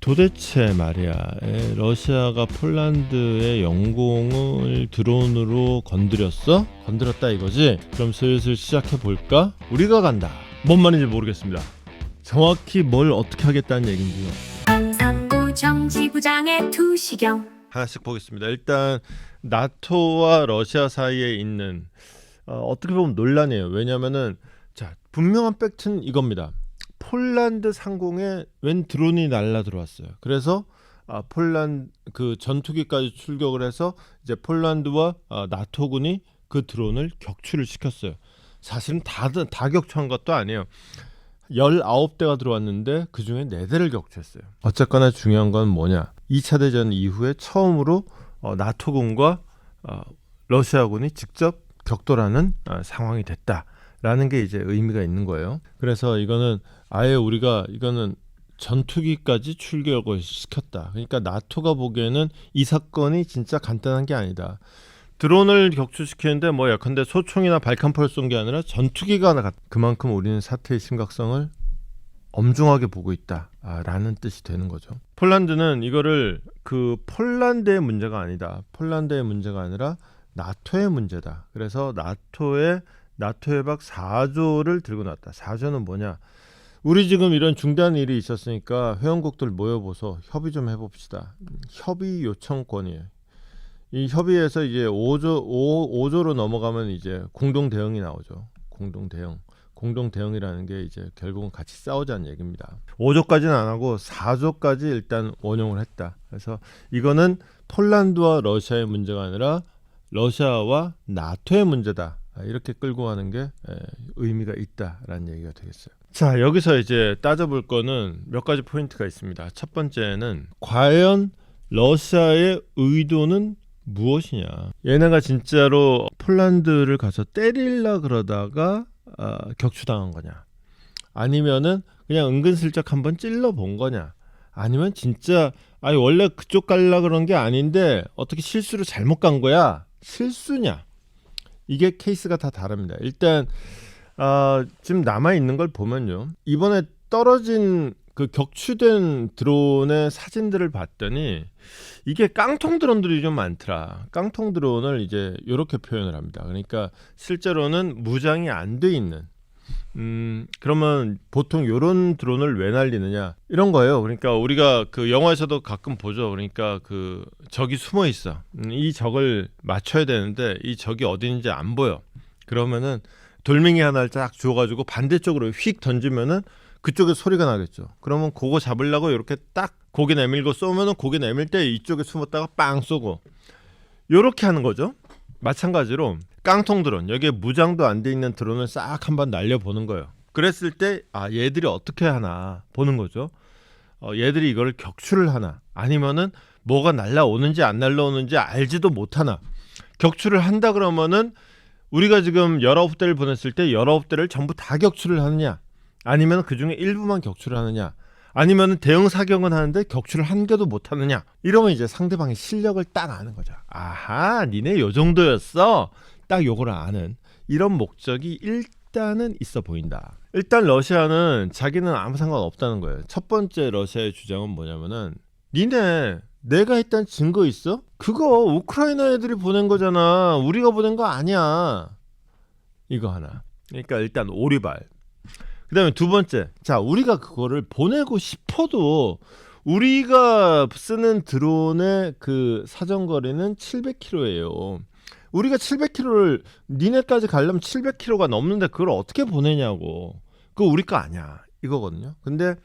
도대체 말이야, 러시아가 폴란드의 영공을 드론으로 건드렸어? 건드렸다 이거지? 그럼 슬슬 시작해 볼까? 우리가 간다. 뭔 말인지 모르겠습니다. 정확히 뭘 어떻게 하겠다는 얘긴지요. 상부 정지부장의 투시경. 하나씩 보겠습니다. 일단 나토와 러시아 사이에 있는 어떻게 보면 논란이에요. 왜냐면은 자, 분명한 팩트는 이겁니다. 폴란드 상공에 웬 드론이 날라 들어왔어요. 그래서 폴란드 그 전투기까지 출격을 해서 이제 폴란드와 나토군이 그 드론을 격추를 시켰어요. 사실은 다 격추한 것도 아니에요. 19대가 들어왔는데 그중에 4대를 격추했어요. 어쨌거나 중요한 건 뭐냐? 2차 대전 이후에 처음으로 나토군과 러시아군이 직접 격돌하는 상황이 됐다라는 게 이제 의미가 있는 거예요. 그래서 이거는 아예 우리가 이거는 전투기까지 출격을 시켰다. 그러니까 나토가 보기에는 이 사건이 진짜 간단한 게 아니다. 드론을 격추시키는데 뭐 예컨대 소총이나 발칸포를 쏜 게 아니라 전투기가 그만큼 우리는 사태의 심각성을 엄중하게 보고 있다라는 뜻이 되는 거죠. 폴란드는 이거를 그 폴란드의 문제가 아니다. 폴란드의 문제가 아니라 나토의 문제다. 그래서 나토의 박 4조를 들고 나왔다. 4조는 뭐냐? 우리 지금 이런 중대한 일이 있었으니까 회원국들 모여보서 협의 좀 해봅시다. 협의 요청권이에요. 이 협의에서 이제 5조로 넘어가면 이제 공동 대응이 나오죠. 공동 대응이라는 게 이제 결국은 같이 싸우자는 얘기입니다. 5조까지는 안 하고 4조까지 일단 원용을 했다. 그래서 이거는 폴란드와 러시아의 문제가 아니라 러시아와 나토의 문제다. 이렇게 끌고 가는 게 의미가 있다라는 얘기가 되겠어요. 자, 여기서 이제 따져볼 거는 몇 가지 포인트가 있습니다. 첫 번째는 과연 러시아의 의도는 무엇이냐? 얘네가 진짜로 폴란드를 가서 때리려 그러다가 격추당한 거냐? 아니면은 그냥 은근슬쩍 한번 찔러 본 거냐? 아니면 진짜 원래 그쪽 갈라 그런 게 아닌데 어떻게 실수로 잘못 간 거야? 실수냐? 이게 케이스가 다 다릅니다. 일단 지금 남아 있는 걸 보면요, 이번에 떨어진 그 격추된 드론의 사진들을 봤더니 이게 깡통 드론들이 좀 많더라. 깡통 드론을 이제 이렇게 표현을 합니다. 그러니까 실제로는 무장이 안 돼 있는. 그러면 보통 이런 드론을 왜 날리느냐 이런 거예요. 그러니까 우리가 그 영화에서도 가끔 보죠. 그러니까 그 적이 숨어 있어. 이 적을 맞춰야 되는데 이 적이 어디 있는지 안 보여. 그러면은 돌멩이 하나를 쫙 주워가지고 반대쪽으로 휙 던지면은 그쪽에 소리가 나겠죠. 그러면 그거 잡으려고 이렇게 딱 고개 내밀고 쏘면은 고개 내밀 때 이쪽에 숨었다가 빵 쏘고 이렇게 하는 거죠. 마찬가지로 깡통 드론, 여기에 무장도 안 돼 있는 드론을 싹 한번 날려보는 거예요. 그랬을 때 얘들이 어떻게 하나 보는 거죠. 얘들이 이걸 격추를 하나 아니면은 뭐가 날라오는지 안 날라오는지 알지도 못하나. 격추를 한다 그러면은 우리가 지금 19대를 보냈을 때 19대를 전부 다 격추를 하느냐, 아니면 그중에 일부만 격추를 하느냐, 아니면 대응 사격은 하는데 격추를 한 개도 못 하느냐. 이러면 이제 상대방의 실력을 딱 아는 거죠. 아하, 니네 요 정도였어. 딱 요걸 아는 이런 목적이 일단은 있어 보인다. 일단 러시아는 자기는 아무 상관없다는 거예요. 첫 번째 러시아의 주장은 뭐냐면은 니네 내가 했다는 증거 있어? 그거 우크라이나 애들이 보낸 거잖아. 우리가 보낸 거 아니야. 이거 하나. 그러니까 일단 오리발. 그 다음에 두 번째, 자, 우리가 그거를 보내고 싶어도 우리가 쓰는 드론의 그 사정거리는 700km예요. 우리가 700km를 니네까지 가려면 700km가 넘는데 그걸 어떻게 보내냐고. 그거 우리 거 아니야 이거거든요. 근데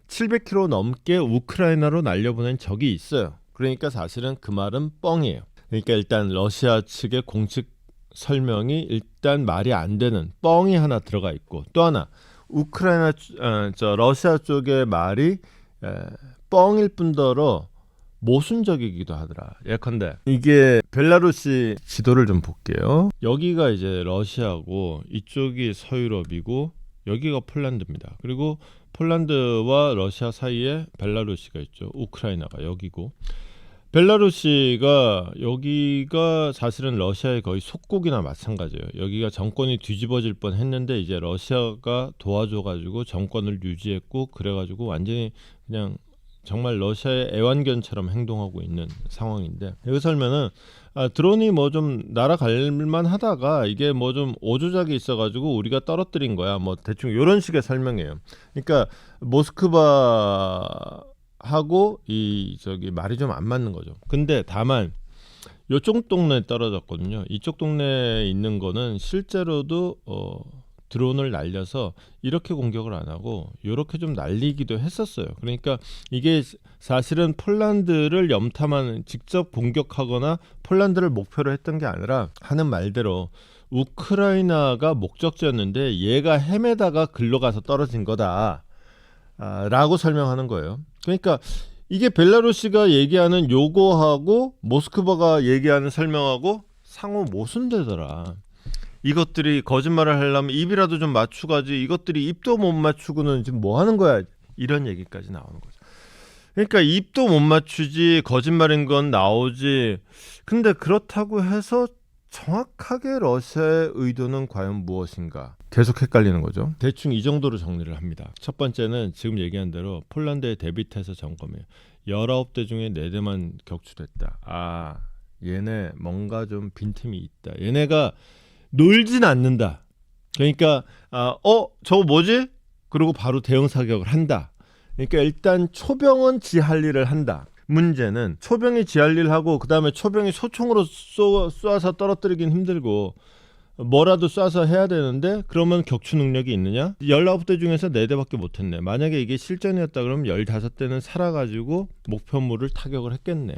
700km 넘게 우크라이나로 날려보낸 적이 있어요. 그러니까 사실은 그 말은 뻥이에요. 그러니까 일단 러시아 측의 공식 설명이 일단 말이 안 되는 뻥이 하나 들어가 있고, 또 하나 러시아 쪽의 말이 뻥일 뿐더러 모순적이기도 하더라. 예컨대 이게 벨라루시 지도를 좀 볼게요. 여기가 이제 러시아고 이쪽이 서유럽이고 여기가 폴란드입니다. 그리고 폴란드와 러시아 사이에 벨라루시가 있죠. 우크라이나가 여기고, 벨라루시가 여기가 사실은 러시아의 거의 속국이나 마찬가지예요. 여기가 정권이 뒤집어질 뻔 했는데 이제 러시아가 도와줘가지고 정권을 유지했고, 그래가지고 완전히 그냥 정말 러시아의 애완견처럼 행동하고 있는 상황인데 여기 설명은 드론이 뭐 좀 날아갈 만하다가 이게 뭐 좀 오조작이 있어가지고 우리가 떨어뜨린 거야. 뭐 대충 이런 식의 설명이에요. 그러니까 모스크바하고 이 저기 말이 좀 안 맞는 거죠. 근데 다만 이쪽 동네에 떨어졌거든요. 이쪽 동네에 있는 거는 실제로도 드론을 날려서 이렇게 공격을 안 하고 이렇게 좀 날리기도 했었어요. 그러니까 이게 사실은 폴란드를 염탐하는 직접 공격하거나 폴란드를 목표로 했던 게 아니라 하는 말대로 우크라이나가 목적지였는데 얘가 헤매다가 글로 가서 떨어진 거다 라고 설명하는 거예요. 그러니까 이게 벨라루시가 얘기하는 요거하고 모스크바가 얘기하는 설명하고 상호 모순되더라. 이것들이 거짓말을 하려면 입이라도 좀 맞추가지 이것들이 입도 못 맞추고는 지금 뭐 하는 거야 이런 얘기까지 나오는 거죠. 그러니까 입도 못 맞추지 거짓말인 건 나오지. 근데 그렇다고 해서 정확하게 러시아의 의도는 과연 무엇인가 계속 헷갈리는 거죠. 대충 이 정도로 정리를 합니다. 첫 번째는 지금 얘기한 대로 폴란드의 데비테서 점검이에요. 19대 중에 4대만 격추됐다. 얘네 뭔가 좀 빈틈이 있다. 얘네가 놀진 않는다. 그러니까 저거 뭐지? 그리고 바로 대응 사격을 한다. 그러니까 일단 초병은 지 할 일을 한다. 문제는 초병이 지 할 일을 하고 그 다음에 초병이 소총으로 쏴서 떨어뜨리긴 힘들고 뭐라도 쏴서 해야 되는데 그러면 격추 능력이 있느냐? 19대 중에서 4대밖에 못했네. 만약에 이게 실전이었다 그러면 15대는 살아가지고 목표물을 타격을 했겠네.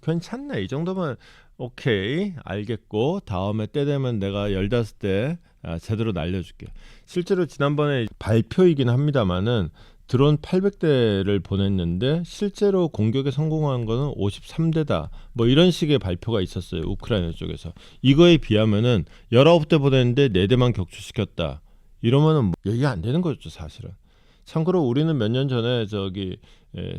괜찮네. 이 정도면 오케이 알겠고 다음에 때 되면 내가 15대 제대로 날려줄게. 실제로 지난번에 발표이긴 합니다만은 드론 800대를 보냈는데 실제로 공격에 성공한 거는 53대다. 뭐 이런 식의 발표가 있었어요. 우크라이나 쪽에서. 이거에 비하면은 19대 보냈는데 4대만 격추시켰다. 이러면은 뭐 얘기가 안 되는 거죠, 사실은. 참고로 우리는 몇 년 전에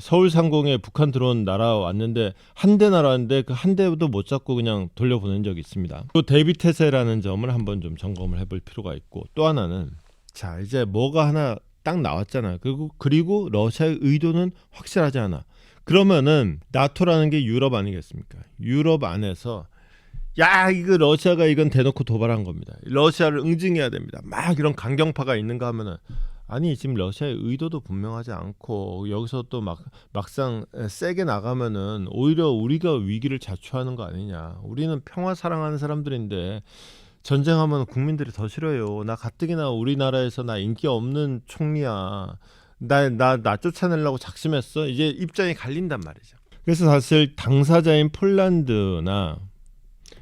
서울 상공에 북한 드론 날아왔는데 한 대 날아왔는데 그 한 대도 못 잡고 그냥 돌려보낸 적이 있습니다. 또 대비 태세라는 점을 한번 좀 점검을 해볼 필요가 있고 또 하나는 자 이제 뭐가 하나 딱 나왔잖아. 그리고 러시아의 의도는 확실하지 않아. 그러면은 나토라는 게 유럽 아니겠습니까? 유럽 안에서 야 이거 러시아가 이건 대놓고 도발한 겁니다. 러시아를 응징해야 됩니다. 막 이런 강경파가 있는가 하면은 아니 지금 러시아의 의도도 분명하지 않고 여기서 또 막상 세게 나가면은 오히려 우리가 위기를 자초하는 거 아니냐. 우리는 평화 사랑하는 사람들인데 전쟁하면 국민들이 더 싫어요. 나 가뜩이나 우리나라에서 나 인기 없는 총리야. 나 쫓아내려고 작심했어. 이제 입장이 갈린단 말이죠. 그래서 사실 당사자인 폴란드나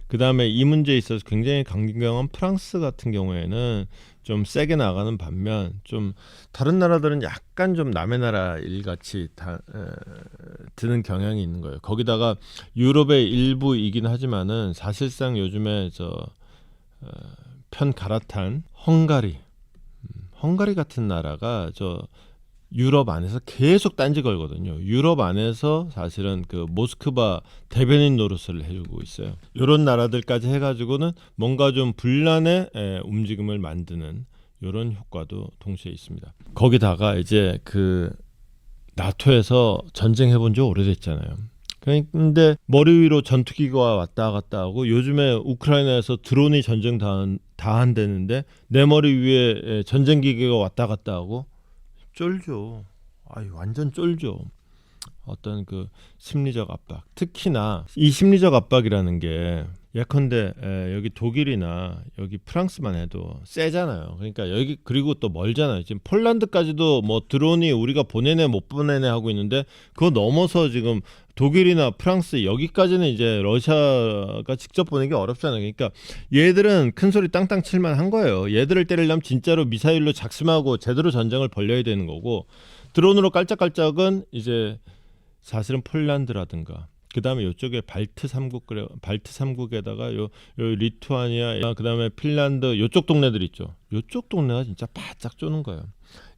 그 다음에 이 문제에 있어서 굉장히 강경한 프랑스 같은 경우에는 좀 세게 나가는 반면 좀 다른 나라들은 약간 좀 남의 나라 일같이 드는 경향이 있는 거예요. 거기다가 유럽의 일부이긴 하지만은 사실상 요즘에 편 갈아탄 헝가리 같은 나라가 유럽 안에서 계속 딴지 걸거든요. 유럽 안에서 사실은 그 모스크바 대변인 노릇을 해주고 있어요. 이런 나라들까지 해가지고는 뭔가 좀 분란의 움직임을 만드는 이런 효과도 동시에 있습니다. 거기다가 이제 그 나토에서 전쟁해본 지 오래됐잖아요. 근데 머리 위로 전투기가 왔다 갔다 하고 요즘에 우크라이나에서 드론이 전쟁 다 한다는데 내 머리 위에 전쟁기계가 왔다 갔다 하고 쫄죠. 완전 쫄죠. 어떤 그 심리적 압박. 특히나 이 심리적 압박이라는 게 예컨대 여기 독일이나 여기 프랑스만 해도 세잖아요. 그러니까 여기 그리고 또 멀잖아요. 지금 폴란드까지도 뭐 드론이 우리가 보내네 못 보내네 하고 있는데 그거 넘어서 지금 독일이나 프랑스 여기까지는 이제 러시아가 직접 보내기 어렵잖아요. 그러니까 얘들은 큰 소리 땅땅 칠만 한 거예요. 얘들을 때리려면 진짜로 미사일로 작심하고 제대로 전쟁을 벌려야 되는 거고 드론으로 깔짝깔짝은 이제 사실은 폴란드라든가 그다음에 이쪽에 발트 3국 그래 발트 3국에다가 요 리투아니아 그다음에 핀란드 요쪽 동네들 있죠. 요쪽 동네가 진짜 바짝 쪼는 거예요.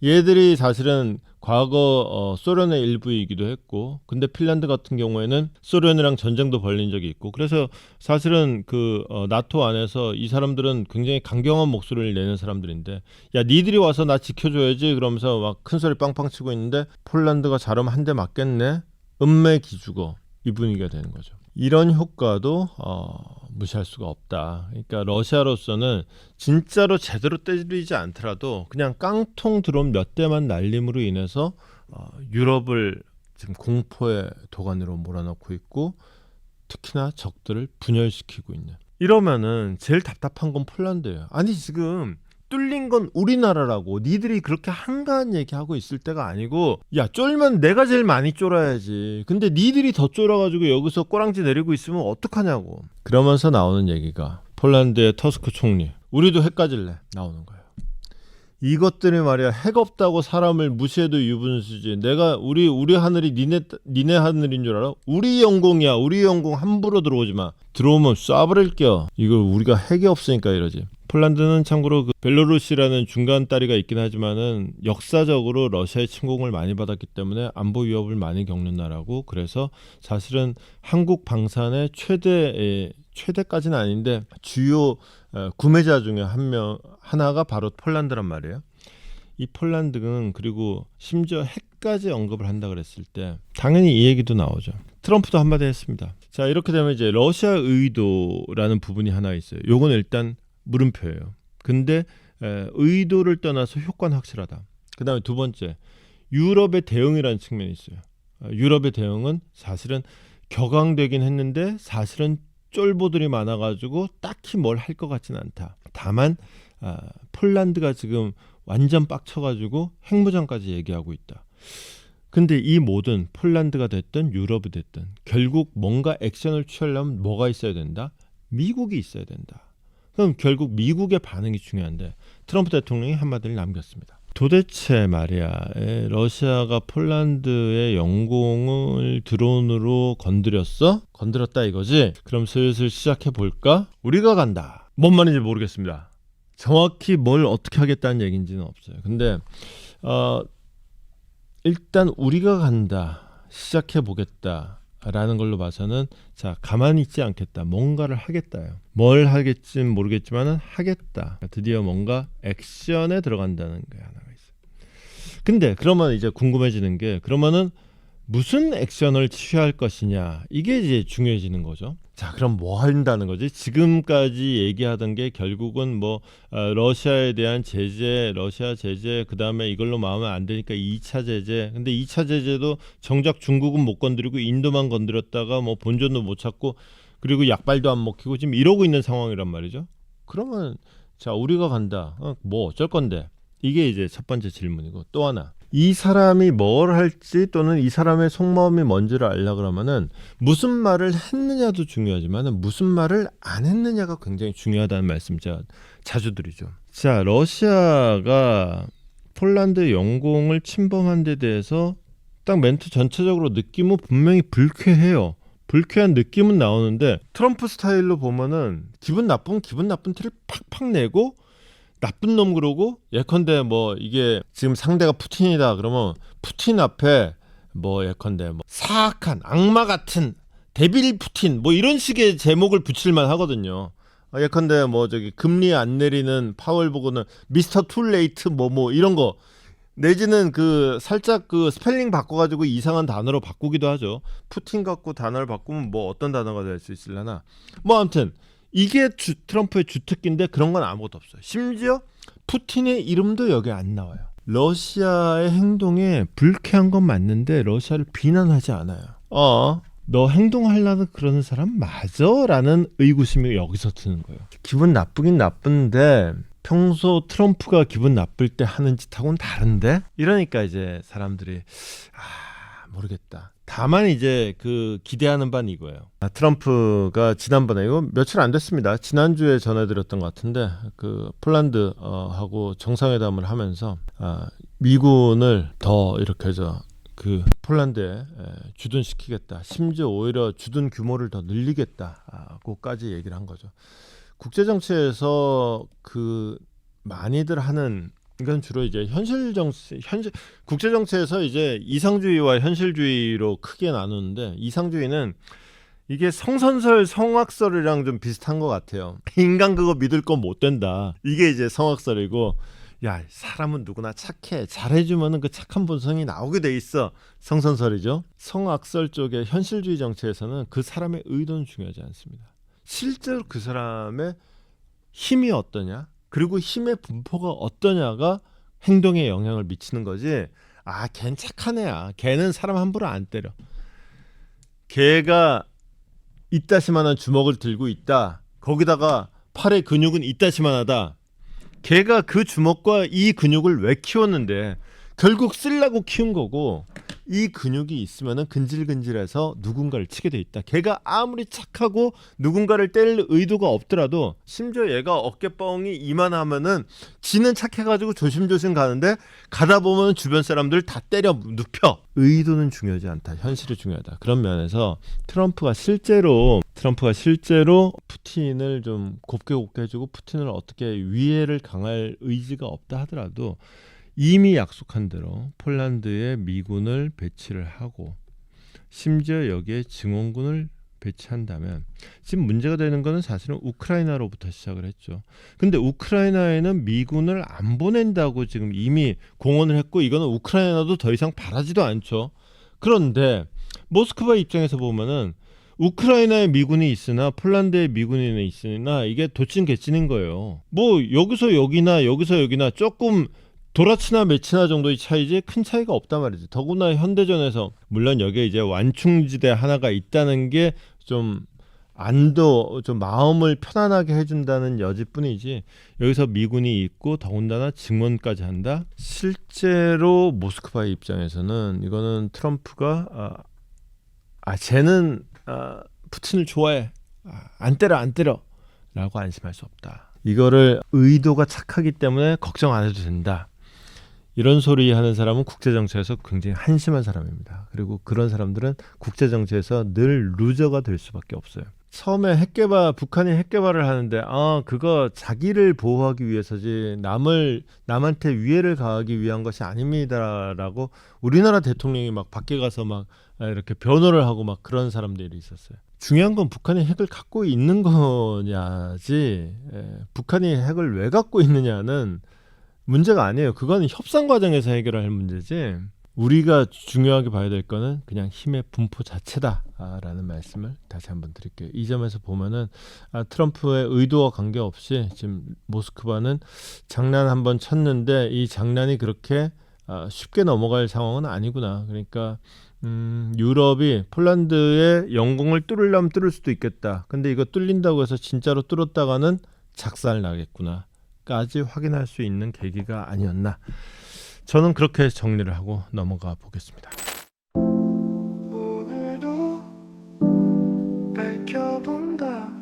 얘들이 사실은 과거 소련의 일부이기도 했고, 근데 핀란드 같은 경우에는 소련이랑 전쟁도 벌린 적이 있고, 그래서 사실은 그 나토 안에서 이 사람들은 굉장히 강경한 목소리를 내는 사람들인데, 야 니들이 와서 나 지켜줘야지 그러면서 막 큰 소리 빵빵 치고 있는데 폴란드가 잘하면 한 대 맞겠네, 은매 기죽어, 이 분위기가 되는 거죠. 이런 효과도 무시할 수가 없다. 그러니까 러시아로서는 진짜로 제대로 때리지 않더라도 그냥 깡통 드론 몇 대만 날림으로 인해서 유럽을 지금 공포의 도가니로 몰아넣고 있고, 특히나 적들을 분열시키고 있는. 이러면은 제일 답답한 건 폴란드예요. 아니 지금 뚫린 건 우리나라라고 니들이 그렇게 한가한 얘기하고 있을 때가 아니고, 야 쫄면 내가 제일 많이 쫄아야지. 근데 니들이 더 쫄아가지고 여기서 꼬랑지 내리고 있으면 어떡하냐고. 그러면서 나오는 얘기가 폴란드의 터스크 총리, 우리도 핵 가질래, 나오는 거예요. 이것들이 말이야, 핵 없다고 사람을 무시해도 유분수지. 내가 우리 하늘이 니네 하늘인 줄 알아? 우리 영공이야. 우리 영공 함부로 들어오지 마. 들어오면 쏴버릴게요. 이걸 우리가 핵이 없으니까 이러지. 폴란드는 참고로 그 벨로루시라는 중간 다리가 있긴 하지만은 역사적으로 러시아의 침공을 많이 받았기 때문에 안보 위협을 많이 겪는 나라고, 그래서 사실은 한국 방산의 최대까지는 아닌데 주요 구매자 중에 하나가 바로 폴란드란 말이에요. 이 폴란드는 그리고 심지어 핵까지 언급을 한다 그랬을 때 당연히 이 얘기도 나오죠. 트럼프도 한마디 했습니다. 자, 이렇게 되면 이제 러시아 의도라는 부분이 하나 있어요. 요건 일단 물음표예요. 근데 의도를 떠나서 효과는 확실하다. 그 다음에 두 번째, 유럽의 대응이라는 측면이 있어요. 유럽의 대응은 사실은 격앙되긴 했는데 사실은 쫄보들이 많아가지고 딱히 뭘 할 것 같지는 않다. 다만 폴란드가 지금 완전 빡쳐가지고 핵무장까지 얘기하고 있다. 근데 이 모든 폴란드가 됐든 유럽이 됐든 결국 뭔가 액션을 취하려면 뭐가 있어야 된다? 미국이 있어야 된다. 그럼 결국 미국의 반응이 중요한데 트럼프 대통령이 한마디를 남겼습니다. 도대체 말이야, 러시아가 폴란드의 영공을 드론으로 건드렸다 이거지? 그럼 슬슬 시작해 볼까? 우리가 간다. 뭔 말인지 모르겠습니다. 정확히 뭘 어떻게 하겠다는 얘기인지는 없어요. 근데 일단 우리가 간다, 시작해 보겠다 라는 걸로 봐서는, 자, 가만히 있지 않겠다, 뭔가를 하겠다요. 뭘 하겠지는 모르겠지만은 하겠다. 드디어 뭔가 액션에 들어간다는 게 하나가 있어요. 근데 그러면 이제 궁금해지는 게, 그러면은 무슨 액션을 취할 것이냐, 이게 이제 중요해지는 거죠. 자, 그럼 뭐 한다는 거지? 지금까지 얘기하던 게 결국은 뭐 러시아에 대한 제재, 러시아 제재, 그 다음에 이걸로 마음에 안 되니까 2차 제재. 근데 2차 제재도 정작 중국은 못 건드리고 인도만 건드렸다가 뭐 본전도 못 찾고, 그리고 약발도 안 먹히고 지금 이러고 있는 상황이란 말이죠. 그러면 자, 우리가 간다. 뭐 어쩔 건데? 이게 이제 첫 번째 질문이고, 또 하나, 이 사람이 뭘 할지 또는 이 사람의 속마음이 뭔지를 알려 그러면은 무슨 말을 했느냐도 중요하지만 무슨 말을 안 했느냐가 굉장히 중요하다는 말씀 제가 자주 드리죠. 자, 러시아가 폴란드 영공을 침범한 데 대해서 딱 멘트 전체적으로 느낌은 분명히 불쾌해요. 불쾌한 느낌은 나오는데 트럼프 스타일로 보면은 기분 나쁜 티를 팍팍 내고, 나쁜 놈 그러고, 예컨대 뭐 이게 지금 상대가 푸틴이다 그러면 푸틴 앞에 뭐 예컨대 뭐 사악한 악마 같은 데빌 푸틴 뭐 이런 식의 제목을 붙일만 하거든요. 예컨대 뭐 저기 금리 안 내리는 파월 보고는 미스터 툴레이트 뭐 이런 거, 내지는 그 살짝 그 스펠링 바꿔가지고 이상한 단어로 바꾸기도 하죠. 푸틴 갖고 단어를 바꾸면 뭐 어떤 단어가 될 수 있으려나. 뭐 아무튼 이게 트럼프의 주특기인데 그런 건 아무것도 없어요. 심지어 푸틴의 이름도 여기 안 나와요. 러시아의 행동에 불쾌한 건 맞는데 러시아를 비난하지 않아요. 너 행동하려는 그러는 사람 맞아? 라는 의구심이 여기서 드는 거예요. 기분 나쁘긴 나쁜데 평소 트럼프가 기분 나쁠 때 하는 짓하고는 다른데? 이러니까 이제 사람들이 모르겠다. 다만 이제 그 기대하는 바는 이거예요. 트럼프가 지난번에, 이거 며칠 안 됐습니다, 지난주에 전해드렸던 것 같은데, 그 폴란드 하고 정상회담을 하면서 미군을 더 이렇게 그 폴란드에 주둔시키겠다. 심지어 오히려 주둔 규모를 더 늘리겠다고까지 얘기를 한 거죠. 국제 정치에서 그 많이들 하는 이건 주로 이제 국제 정치에서 이제 이상주의와 현실주의로 크게 나누는데 이상주의는 이게 성선설, 성악설이랑 좀 비슷한 것 같아요. 인간 그거 믿을 건 못 된다. 이게 이제 성악설이고, 야 사람은 누구나 착해. 잘해주면은 그 착한 본성이 나오게 돼 있어. 성선설이죠. 성악설 쪽의 현실주의 정치에서는 그 사람의 의도는 중요하지 않습니다. 실제로 그 사람의 힘이 어떠냐, 그리고 힘의 분포가 어떠냐가 행동에 영향을 미치는 거지. 아, 걔는 착한 애야. 걔는 사람 함부로 안 때려. 걔가 이따시만한 주먹을 들고 있다. 거기다가 팔의 근육은 이따시만하다. 걔가 그 주먹과 이 근육을 왜 키웠는데 결국 쓰려고 키운 거고, 이 근육이 있으면은 근질근질해서 누군가를 치게 돼 있다. 걔가 아무리 착하고 누군가를 때릴 의도가 없더라도, 심지어 얘가 어깨뻥이 이만하면은 지는 착해가지고 조심조심 가는데 가다 보면 주변 사람들 다 때려 눕혀. 의도는 중요하지 않다. 현실이 중요하다. 그런 면에서 트럼프가 실제로 푸틴을 좀 곱게 해주고 푸틴을 어떻게 위해를 강할 의지가 없다 하더라도 이미 약속한 대로 폴란드에 미군을 배치를 하고 심지어 여기에 증원군을 배치한다면, 지금 문제가 되는 거는 사실은 우크라이나로부터 시작을 했죠. 근데 우크라이나에는 미군을 안 보낸다고 지금 이미 공언을 했고, 이거는 우크라이나도 더 이상 바라지도 않죠. 그런데 모스크바 입장에서 보면은 우크라이나에 미군이 있으나 폴란드에 미군이 있으나 이게 도찐개찐인 거예요. 뭐 여기서 여기나 조금 도라치나 매치나 정도의 차이지 큰 차이가 없단 말이지. 더구나 현대전에서 물론 여기에 이제 완충지대 하나가 있다는 게 좀 좀 마음을 편안하게 해준다는 여지뿐이지, 여기서 미군이 있고 더군다나 증원까지 한다. 실제로 모스크바의 입장에서는 이거는 트럼프가 쟤는 푸틴을 좋아해, 안 때려 라고 안심할 수 없다. 이거를 의도가 착하기 때문에 걱정 안 해도 된다. 이런 소리 하는 사람은 국제정치에서 굉장히 한심한 사람입니다. 그리고 그런 사람들은 국제정치에서 늘 루저가 될 수밖에 없어요. 처음에 북한이 핵개발을 하는데 그거 자기를 보호하기 위해서지 남한테 위해를 가하기 위한 것이 아닙니다라고 우리나라 대통령이 막 밖에 가서 막 이렇게 변호를 하고 막 그런 사람들이 있었어요. 중요한 건 북한이 핵을 갖고 있는 거냐지, 북한이 핵을 왜 갖고 있느냐는 문제가 아니에요. 그건 협상 과정에서 해결할 문제지, 우리가 중요하게 봐야 될 거는 그냥 힘의 분포 자체다라는 말씀을 다시 한번 드릴게요. 이 점에서 보면은 트럼프의 의도와 관계없이 지금 모스크바는 장난 한번 쳤는데 이 장난이 그렇게 쉽게 넘어갈 상황은 아니구나. 그러니까 유럽이 폴란드의 영공을 뚫으려면 뚫을 수도 있겠다. 근데 이거 뚫린다고 해서 진짜로 뚫었다가는 작살 나겠구나 까지 확인할 수 있는 계기가 아니었나. 저는 그렇게 정리를 하고 넘어가 보겠습니다. 오늘도 밝혀본다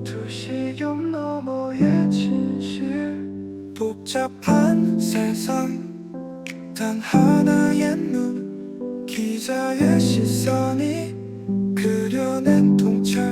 두시경 너머의 진실. 복잡한 세상 단 하나의 눈, 기자의 시선이